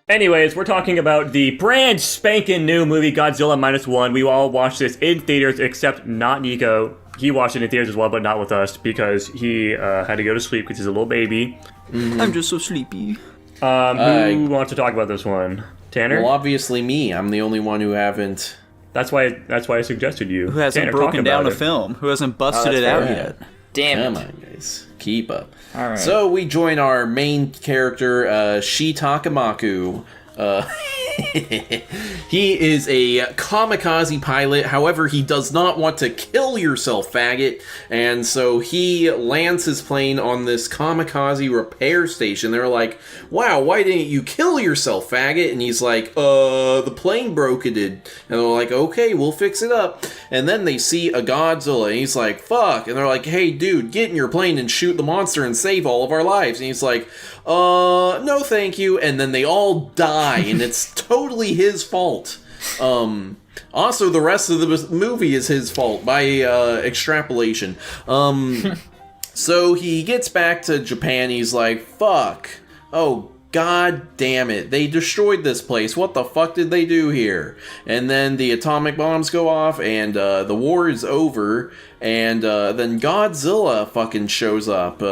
Anyways, we're talking about the brand spanking new movie Godzilla Minus One. We all watched this in theaters, except not Nico. He watched it in theaters as well, but not with us because he had to go to sleep because he's a little baby. I'm just so sleepy. Who wants to talk about this one? Tanner? Well, obviously me. I'm the only one who haven't. That's why I suggested you. Who hasn't Tanner, broken down a it. film? Who hasn't busted it out yet? Damn it. Come on, guys. Keep up. All right. So we join our main character, Shi Takamaku. He is a kamikaze pilot. However, he does not want to kill yourself, faggot. And so he lands his plane on this kamikaze repair station. They're like, wow, why didn't you kill yourself, faggot? And he's like, the plane broke it. And they're like, okay, we'll fix it up. And then they see a Godzilla, and he's like, fuck. And they're like, hey, dude, get in your plane and shoot the monster and save all of our lives. And he's like, no thank you. And then they all die, and it's totally his fault. Also, the rest of the movie is his fault by extrapolation. So he gets back to Japan. He's like, fuck. Oh, god damn it. They destroyed this place. What the fuck did they do here? And then the atomic bombs go off, and the war is over. And then Godzilla fucking shows up.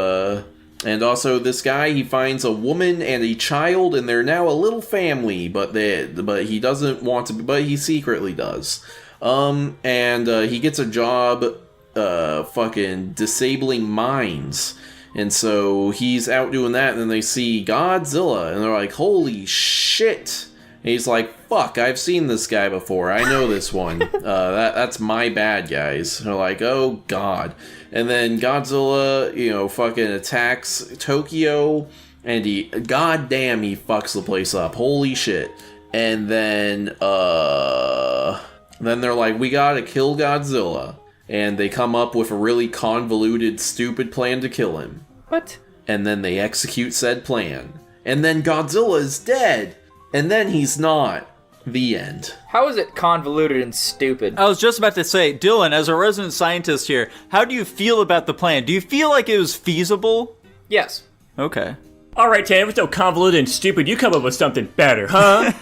And also, this guy, he finds a woman and a child, and they're now a little family, but he doesn't want to, but he secretly does. And he gets a job, fucking disabling mines. And so he's out doing that, and then they see Godzilla, and they're like, holy shit. And he's like, fuck, I've seen this guy before. I know this one. That's my bad, guys. And they're like, oh, God. And then Godzilla, fucking attacks Tokyo, and goddamn, he fucks the place up. Holy shit. And then they're like, we gotta kill Godzilla. And they come up with a really convoluted, stupid plan to kill him. What? And then they execute said plan. And then Godzilla is dead. And then he's not. The end. How is it convoluted and stupid? I was just about to say, Dylan, as a resident scientist here, how do you feel about the plan? Do you feel like it was feasible? Yes. Okay. Alright, Tanner, if it's so convoluted and stupid, you come up with something better, huh?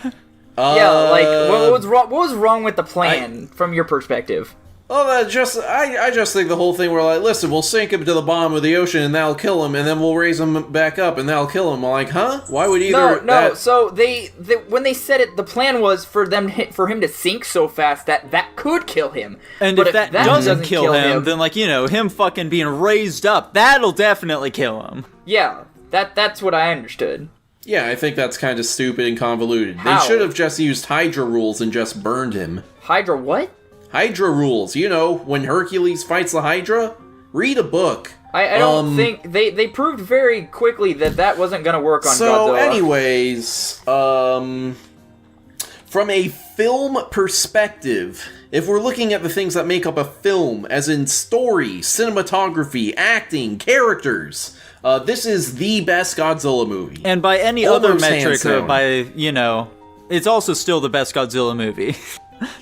Yeah, like, what was wrong with the plan from your perspective? Oh, I just think the whole thing, we're like, listen, we'll sink him to the bottom of the ocean and that'll kill him, and then we'll raise him back up and that'll kill him. I'm like, huh? Why would either... No, so they when they said it, the plan was for him to sink so fast that could kill him. And if that doesn't kill him, then, him fucking being raised up, that'll definitely kill him. Yeah, that's what I understood. Yeah, I think that's kind of stupid and convoluted. How? They should have just used Hydra rules and just burned him. Hydra what? Hydra rules, when Hercules fights the Hydra? Read a book. I don't think... They proved very quickly that wasn't gonna work on Godzilla. So, anyways, from a film perspective, if we're looking at the things that make up a film, as in story, cinematography, acting, characters, this is the best Godzilla movie. And by any other metric, it's also still the best Godzilla movie.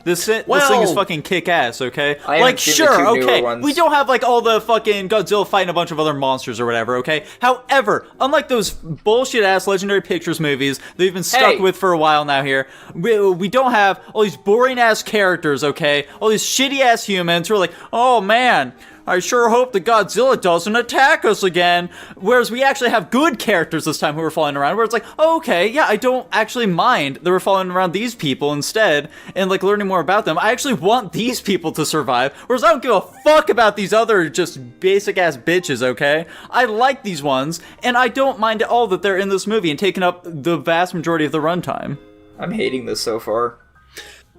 This thing is fucking kick-ass, okay? We don't have, all the fucking Godzilla fighting a bunch of other monsters or whatever, okay? However, unlike those bullshit-ass Legendary Pictures movies that we've been stuck with for a while now here, we don't have all these boring-ass characters, okay? All these shitty-ass humans who are like, oh, man, I sure hope the Godzilla doesn't attack us again. Whereas we actually have good characters this time who are following around, where it's like, oh, okay, yeah, I don't actually mind that we're following around these people instead, and learning more about them. I actually want these people to survive, whereas I don't give a fuck about these other just basic-ass bitches, okay? I like these ones, and I don't mind at all that they're in this movie and taking up the vast majority of the runtime. I'm hating this so far.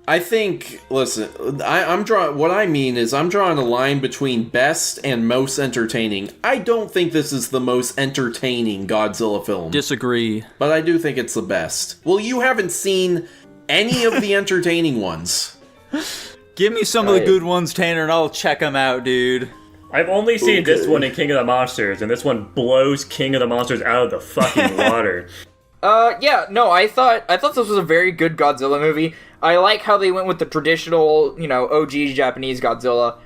I think, listen, I'm drawing a line between best and most entertaining. I don't think this is the most entertaining Godzilla film. Disagree. But I do think it's the best. Well, you haven't seen any of the entertaining ones. Give me some of the good ones, Tanner, and I'll check them out, dude. I've only seen this one in King of the Monsters, and this one blows King of the Monsters out of the fucking water. I thought this was a very good Godzilla movie. I like how they went with the traditional, OG Japanese Godzilla.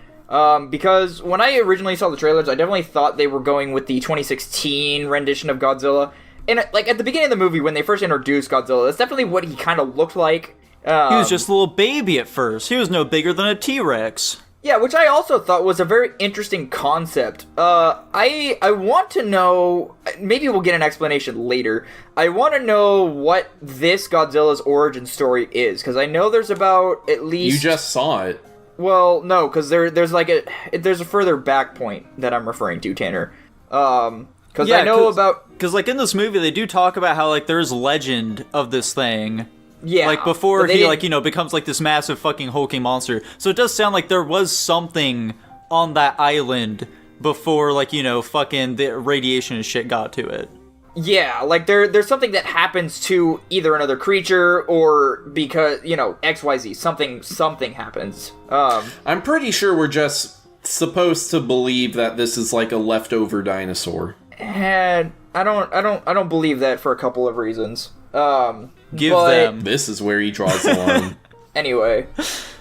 Because when I originally saw the trailers, I definitely thought they were going with the 2016 rendition of Godzilla. and like at the beginning of the movie when they first introduced Godzilla, that's definitely what he kind of looked like. He was just a little baby at first. He was no bigger than a T-Rex. Yeah, which I also thought was a very interesting concept. I want to know, maybe we'll get an explanation later. I want to know what this Godzilla's origin story is, because I know there's about at least... You just saw it. Well, no, because there's a further back point that I'm referring to, Tanner. Because I know about... Because, like, in this movie, they do talk about how, like, there's legend of this thing. Yeah. Like, before he, like, you know, becomes, like, this massive fucking hulking monster. So it does sound like there was something on that island before, like, you know, fucking the radiation and shit got to it. Yeah, like, there's something that happens to either another creature or because, you know, XYZ. Something happens. I'm pretty sure we're just supposed to believe that this is, like, a leftover dinosaur. And I don't believe that for a couple of reasons. This is where he draws the line. Anyway,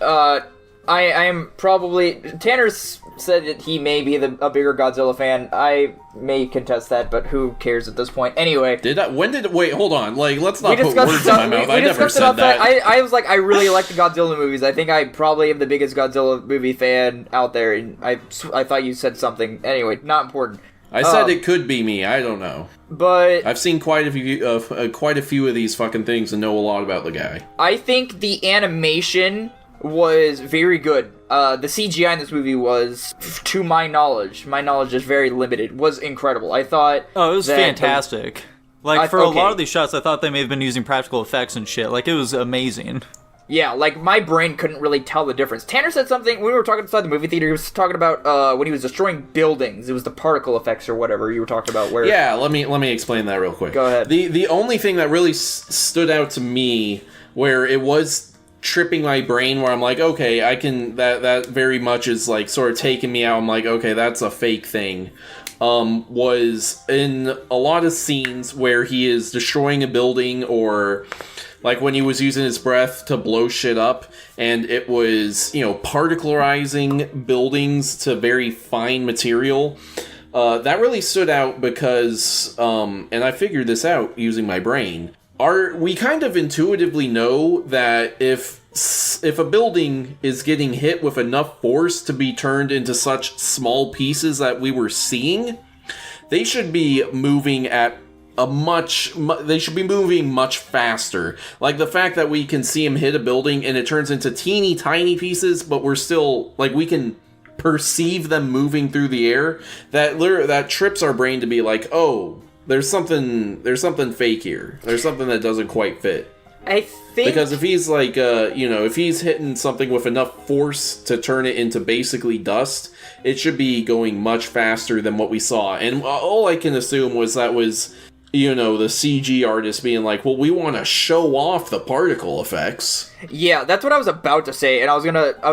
I am probably... Tanner said that he may be a bigger Godzilla fan. I may contest that, but who cares at this point? Anyway. Wait, hold on. Like, let's not put words in my mouth. I never said that. I was like, I really like the Godzilla movies. I think I probably am the biggest Godzilla movie fan out there, and I thought you said something. Anyway, not important. I said it could be me. I don't know. But I've seen quite a few of these fucking things and know a lot about the guy. I think the animation was very good. The CGI in this movie was, to my knowledge is very limited, was incredible. I thought... Oh, it was fantastic. A lot of these shots, I thought they may have been using practical effects and shit. Like, it was amazing. Yeah, like, my brain couldn't really tell the difference. Tanner said something, when we were talking inside the movie theater, he was talking about when he was destroying buildings. It was the particle effects or whatever you were talking about. Where Yeah, let me explain that real quick. Go ahead. The only thing that really stood out to me, where it was tripping my brain, where I'm like, okay, I can... That very much is, like, sort of taking me out. I'm like, okay, that's a fake thing. Was in a lot of scenes where he is destroying a building or... Like when he was using his breath to blow shit up, and it was, you know, particularizing buildings to very fine material. That really stood out because, and I figured this out using my brain. We kind of intuitively know that if a building is getting hit with enough force to be turned into such small pieces that we were seeing, they should be moving at they should be moving much faster. Like the fact that we can see him hit a building and it turns into teeny tiny pieces, but we're still, like, we can perceive them moving through the air. That trips our brain to be like, oh, there's something fake here. There's something that doesn't quite fit. I think... Because if he's like, if he's hitting something with enough force to turn it into basically dust, it should be going much faster than what we saw. And all I can assume was that was... You know, the CG artist being like, well, we want to show off the particle effects. Yeah, that's what I was about to say, and I was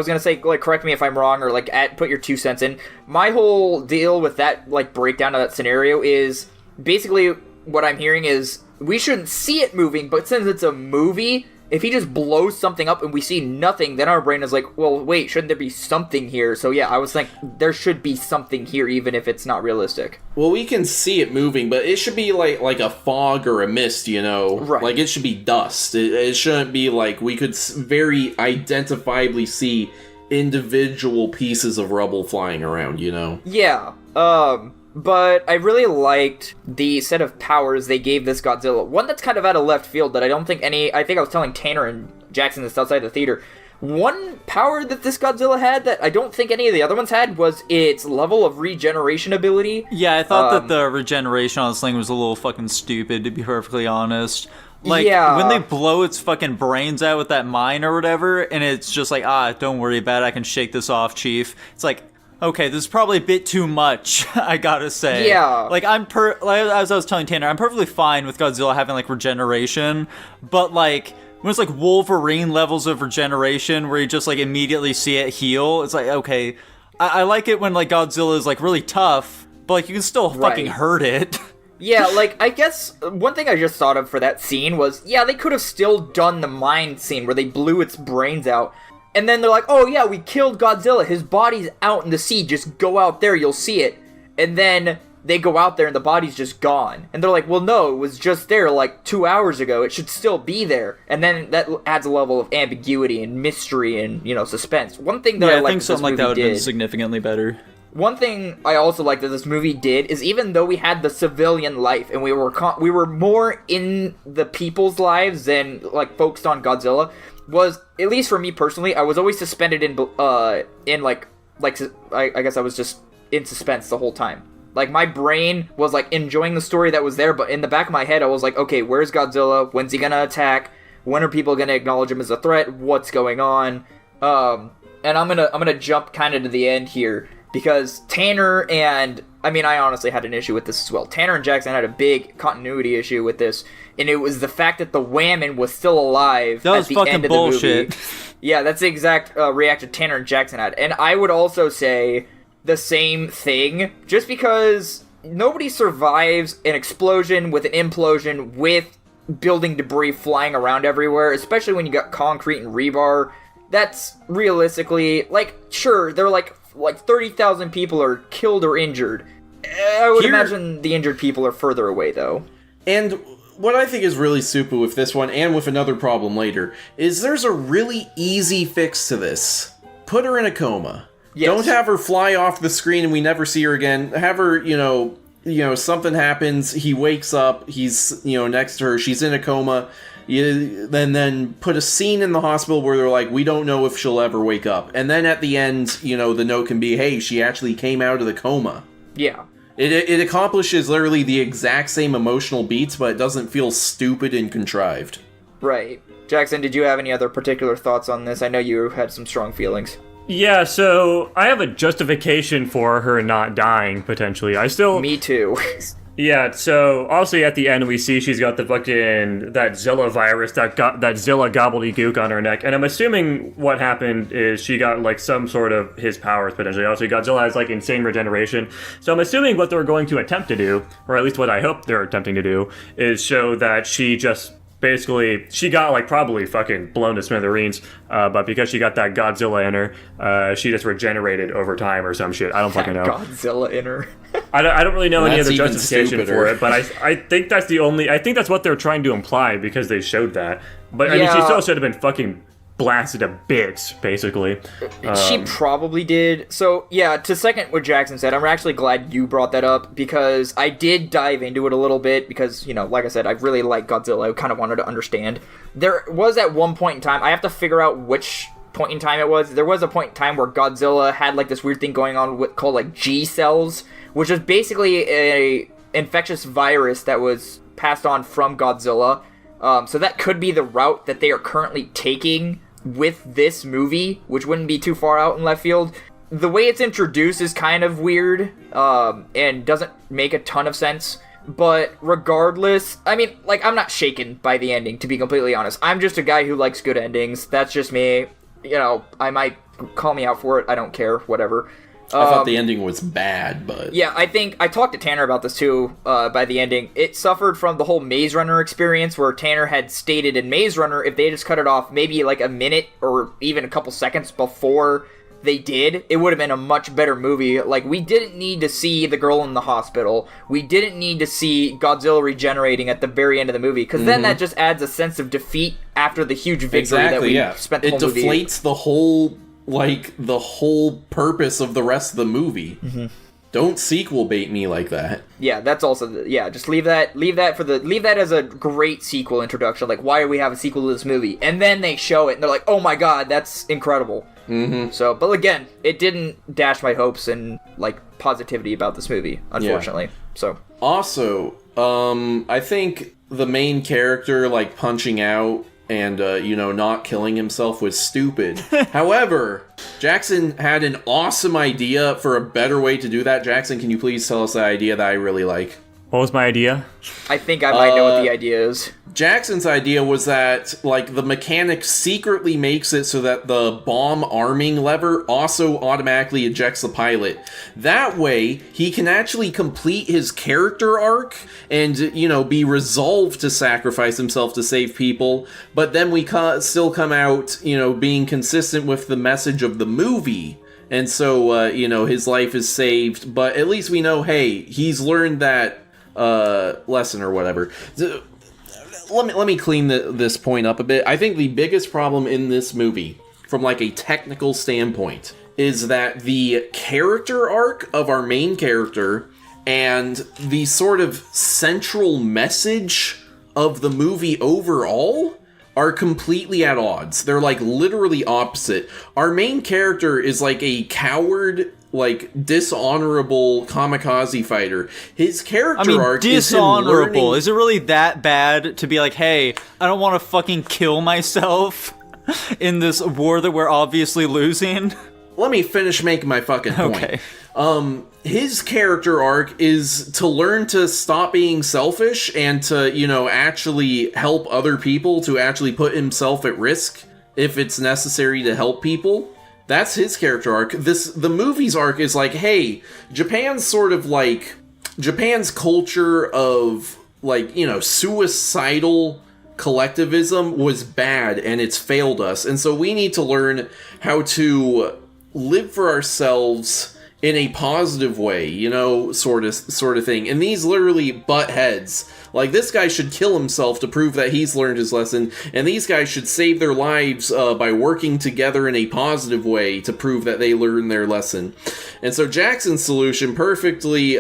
gonna say, like, correct me if I'm wrong, or, like, put your 2 cents in. My whole deal with that, like, breakdown of that scenario is, basically, what I'm hearing is, we shouldn't see it moving, but since it's a movie, if he just blows something up and we see nothing, then our brain is like, well, wait, shouldn't there be something here? So yeah, I was like, there should be something here, even if it's not realistic. Well, we can see it moving, but it should be like a fog or a mist, you know? Right. Like, it should be dust. It shouldn't be like, we could very identifiably see individual pieces of rubble flying around, you know? Yeah, but I really liked the set of powers they gave this Godzilla. One that's kind of out of left field that I don't think I think I was telling Tanner and Jackson this outside the theater. One power that this Godzilla had that I don't think any of the other ones had was its level of regeneration ability. Yeah, I thought that the regeneration on this thing was a little fucking stupid, to be perfectly honest. Like, when they blow its fucking brains out with that mine or whatever, and it's just like, don't worry about it, I can shake this off, Chief. It's like, okay, this is probably a bit too much, I gotta say. Yeah. Like, as I was telling Tanner, I'm perfectly fine with Godzilla having, like, regeneration, but, like, when it's, like, Wolverine levels of regeneration, where you just, like, immediately see it heal, it's like, okay, I like it when, like, Godzilla is, like, really tough, but, like, you can still fucking hurt it. Yeah, like, I guess one thing I just thought of for that scene was, yeah, they could have still done the mine scene where they blew its brains out. And then they're like, oh yeah, we killed Godzilla. His body's out in the sea. Just go out there, you'll see it. And then they go out there and the body's just gone. And they're like, well, no, it was just there like 2 hours ago. It should still be there. And then that adds a level of ambiguity and mystery and, suspense. One thing that I think something like that would have been significantly better. One thing I also like that this movie did is, even though we had the civilian life and we were more in the people's lives than like focused on Godzilla, was, at least for me personally, I was always suspended in like I guess I was just in suspense the whole time. Like, my brain was, like, enjoying the story that was there, but in the back of my head, I was like, okay, where's Godzilla? When's he gonna attack? When are people gonna acknowledge him as a threat? What's going on? And I'm gonna jump kind of to the end here, because Tanner and... I mean, I honestly had an issue with this as well. Tanner and Jackson had a big continuity issue with this, and it was the fact that the Whammon was still alive at the end of the bullshit. movie. Yeah, that's the exact reaction Tanner and Jackson had. And I would also say the same thing, just because nobody survives an explosion with an implosion with building debris flying around everywhere, especially when you got concrete and rebar. That's realistically, like, sure, they're like 30,000 people are killed or injured. I would imagine the injured people are further away, though. And what I think is really stupid with this one, and with another problem later, is there's a really easy fix to this. Put her in a coma. Yes. Don't have her fly off the screen and we never see her again. Have her, something happens, he wakes up, he's, next to her, she's in a coma. Then put a scene in the hospital where they're like, we don't know if she'll ever wake up. And then at the end, the note can be, hey, she actually came out of the coma. Yeah. It accomplishes literally the exact same emotional beats, but it doesn't feel stupid and contrived. Right. Jackson, did you have any other particular thoughts on this? I know you had some strong feelings. Yeah, so I have a justification for her not dying, potentially. Me too. Yeah, so also at the end we see she's got that Zilla virus, that Zilla gobbledygook on her neck, and I'm assuming what happened is she got like some sort of his powers potentially. Also, Godzilla has like insane regeneration, so I'm assuming what they're going to attempt to do, or at least what I hope they're attempting to do, is show that she just... Basically, she got, like, probably fucking blown to smithereens, but because she got that Godzilla in her, she just regenerated over time or some shit. I don't fucking know. Godzilla in her. I don't really know any other justification for it, but I think that's I think that's what they're trying to imply because they showed that. But, I mean, she still should have been fucking blasted to bits, basically. She probably did. So, yeah, to second what Jackson said, I'm actually glad you brought that up, because I did dive into it a little bit, because, like I said, I really like Godzilla. I kind of wanted to understand. There was at one point in time, I have to figure out which point in time it was. There was a point in time where Godzilla had, like, this weird thing going on called, like, G cells, which is basically a infectious virus that was passed on from Godzilla. So that could be the route that they are currently taking with this movie, which wouldn't be too far out in left field. The way it's introduced is kind of weird, and doesn't make a ton of sense. But regardless, I mean, like, I'm not shaken by the ending, to be completely honest. I'm just a guy who likes good endings. That's just me. I might call me out for it. I don't care. Whatever. I thought the ending was bad, but... Yeah, I think... I talked to Tanner about this, too, by the ending. It suffered from the whole Maze Runner experience, where Tanner had stated in Maze Runner, if they just cut it off maybe, like, a minute or even a couple seconds before they did, it would have been a much better movie. Like, we didn't need to see the girl in the hospital. We didn't need to see Godzilla regenerating at the very end of the movie, because then that just adds a sense of defeat after the huge victory that we spent the whole movie. It deflates the whole purpose of the rest of the movie. Mm-hmm. Don't sequel bait me like that. Yeah, that's also just leave that as a great sequel introduction. Like, why do we have a sequel to this movie? And then they show it and they're like, oh my god, that's incredible. Mm-hmm. So, but again, it didn't dash my hopes and like positivity about this movie, unfortunately. Yeah. So also, I think the main character like punching out and, not killing himself was stupid. However, Jackson had an awesome idea for a better way to do that. Jackson, can you please tell us the idea that I really like? What was my idea? I think I might know what the idea is. Jackson's idea was that, like, the mechanic secretly makes it so that the bomb arming lever also automatically ejects the pilot. That way, he can actually complete his character arc and, be resolved to sacrifice himself to save people, but then we still come out, being consistent with the message of the movie And so, his life is saved, but at least we know, hey, he's learned that lesson or whatever. Let me clean this point up a bit. I think the biggest problem in this movie, from like a technical standpoint, is that the character arc of our main character and the sort of central message of the movie overall are completely at odds. They're like literally opposite. Our main character is like a coward, like dishonorable kamikaze fighter. His character arc dishonorable. Is him learning... Is it really that bad to be like, hey, I don't want to fucking kill myself in this war that we're obviously losing? Let me finish making my fucking point. Okay. His character arc is to learn to stop being selfish and to, actually help other people, to actually put himself at risk if it's necessary to help people. That's his character arc. The movie's arc is like, hey, Japan's culture of, suicidal collectivism was bad and it's failed us. And so we need to learn how to live for ourselves in a positive way, sort of thing. And these literally butt heads. Like, this guy should kill himself to prove that he's learned his lesson, and these guys should save their lives by working together in a positive way to prove that they learned their lesson. And so Jackson's solution perfectly,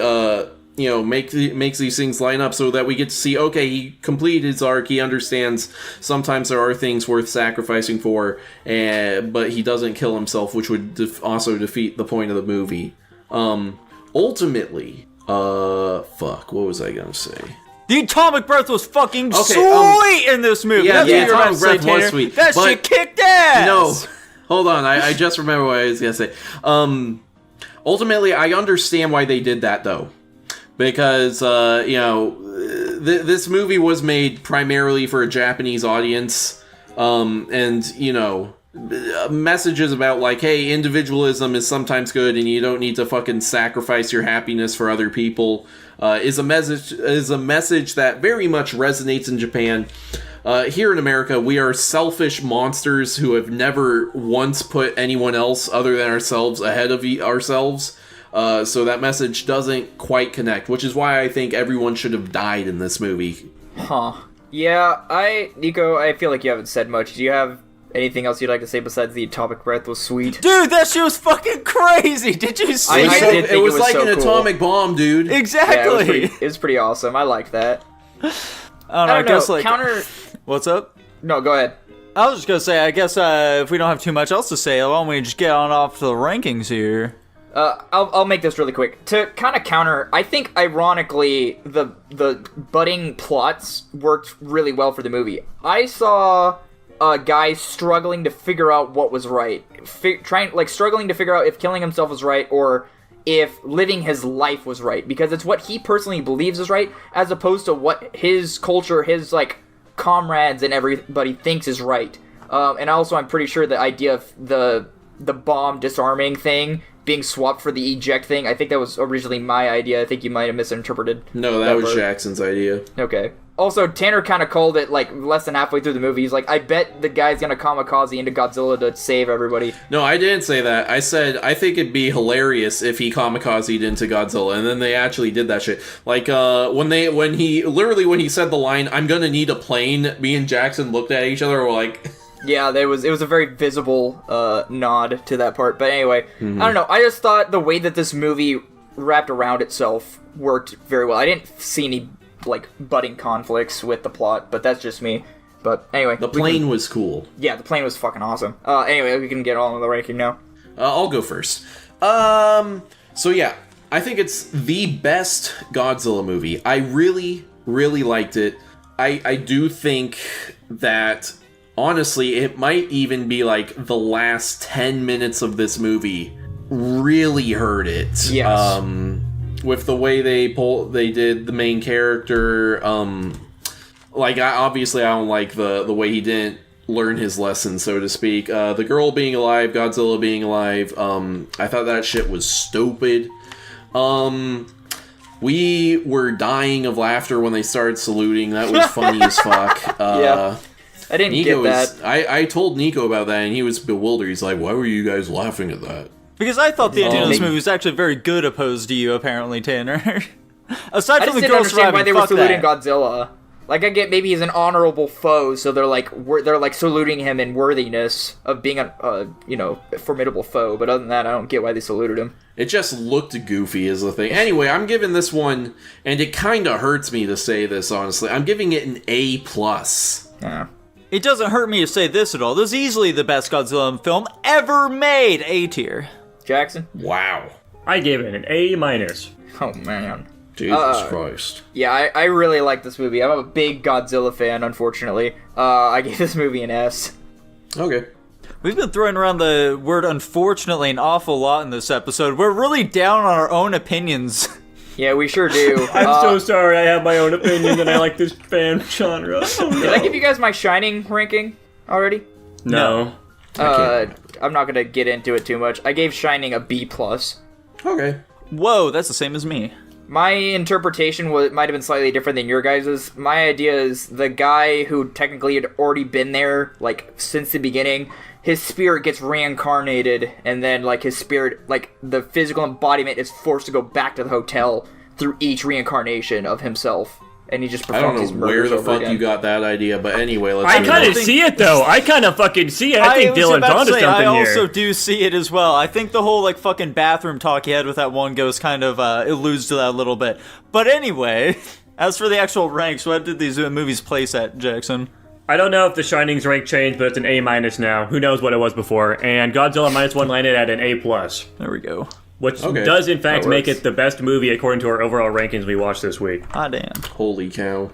makes these things line up so that we get to see, okay, he completed his arc, he understands sometimes there are things worth sacrificing for, but he doesn't kill himself, which would also defeat the point of the movie. Ultimately, what was I gonna say? The atomic breath was fucking sweet in this movie. Yeah, the atomic breath was sweet. That shit kicked ass! No, hold on, I just remember what I was gonna say. Ultimately, I understand why they did that, though. Because, this movie was made primarily for a Japanese audience, messages about, like, hey, individualism is sometimes good and you don't need to fucking sacrifice your happiness for other people, is a message that very much resonates in Japan. Here in America, we are selfish monsters who have never once put anyone else other than ourselves ahead of ourselves. So that message doesn't quite connect, which is why I think everyone should have died in this movie. Huh. Yeah, Nico, I feel like you haven't said much. Do you have anything else you'd like to say besides the atomic breath was sweet? Dude, that shit was fucking crazy! Did you see it? It was like an atomic bomb, dude. Exactly! Yeah, it was pretty awesome. I liked that. I don't know, like... Counter... What's up? No, go ahead. I was just gonna say, I guess if we don't have too much else to say, why don't we just get on off to the rankings here? I'll make this really quick. To kind of counter, I think ironically the budding plots worked really well for the movie. I saw a guy struggling to figure out what was right, struggling to figure out if killing himself was right or if living his life was right, because it's what he personally believes is right, as opposed to what his culture, his comrades and everybody thinks is right. And also, I'm pretty sure the idea of the bomb disarming thing being swapped for the eject thing, I think that was originally my idea. I think you might have misinterpreted. No, that was Jackson's idea. Okay. Also, Tanner kind of called it less than halfway through the movie. He's like, I bet the guy's gonna kamikaze into Godzilla to save everybody. No, I didn't say that. I said I think it'd be hilarious if he kamikazed into Godzilla, and then they actually did that shit. When he said the line, "I'm gonna need a plane," me and Jackson looked at each other and were like. Yeah, it was a very visible nod to that part. But anyway, I don't know. I just thought the way that this movie wrapped around itself worked very well. I didn't see any budding conflicts with the plot, but that's just me. But anyway, the plane was cool. Yeah, the plane was fucking awesome. Anyway, we can get on with the ranking now. I'll go first. So yeah, I think it's the best Godzilla movie. I really, really liked it. I do think that. Honestly, it might even be the last 10 minutes of this movie really hurt it. Yes. With the way they did the main character. Obviously I don't like the way he didn't learn his lesson, so to speak. The girl being alive, Godzilla being alive, I thought that shit was stupid. We were dying of laughter when they started saluting. That was funny as fuck. Yeah. I didn't get that. I told Nico about that, and he was bewildered. He's like, why were you guys laughing at that? Because I thought the ending of this movie was actually very good opposed to you, apparently, Tanner. Aside from the girl surviving, why they were saluting Godzilla. Like, I get maybe he's an honorable foe, so they're like saluting him in worthiness of being a formidable foe. But other than that, I don't get why they saluted him. It just looked goofy is the thing. Anyway, I'm giving this one, and it kind of hurts me to say this, honestly. I'm giving it an A+. Yeah. It doesn't hurt me to say this at all. This is easily the best Godzilla film ever made. A tier. Jackson? Wow. I gave it an A-. Oh, man. Jesus Christ. Yeah, I really like this movie. I'm a big Godzilla fan, unfortunately. I gave this movie an S. Okay. We've been throwing around the word unfortunately an awful lot in this episode. We're really down on our own opinions. Yeah, we sure do. I'm so sorry I have my own opinion and I like this fan genre. Oh, no. Did I give you guys my Shining ranking already? No. I'm not going to get into it too much. I gave Shining a B+. Okay. Whoa, that's the same as me. My interpretation might have been slightly different than your guys's. My idea is the guy who technically had already been there, like, since the beginning, his spirit gets reincarnated, and then, like, his spirit, like, the physical embodiment is forced to go back to the hotel through each reincarnation of himself. And he just performs these murders. I don't know where the fuck again. you got that idea, but anyway, let's I kind of see it, though. I kind of fucking see it. I think Dylan's onto something here. I also do see it as well. I think the whole, like, fucking bathroom talk he had with that one ghost kind of alludes to that a little bit. But anyway, as for the actual ranks, what did these movies place at, Jackson? I don't know if The Shining's rank changed, but it's an A- now. Who knows what it was before. And Godzilla -1 landed at an A+. There we go. Which does, in fact, make it the best movie according to our overall rankings we watched this week. Ah, damn. Holy cow.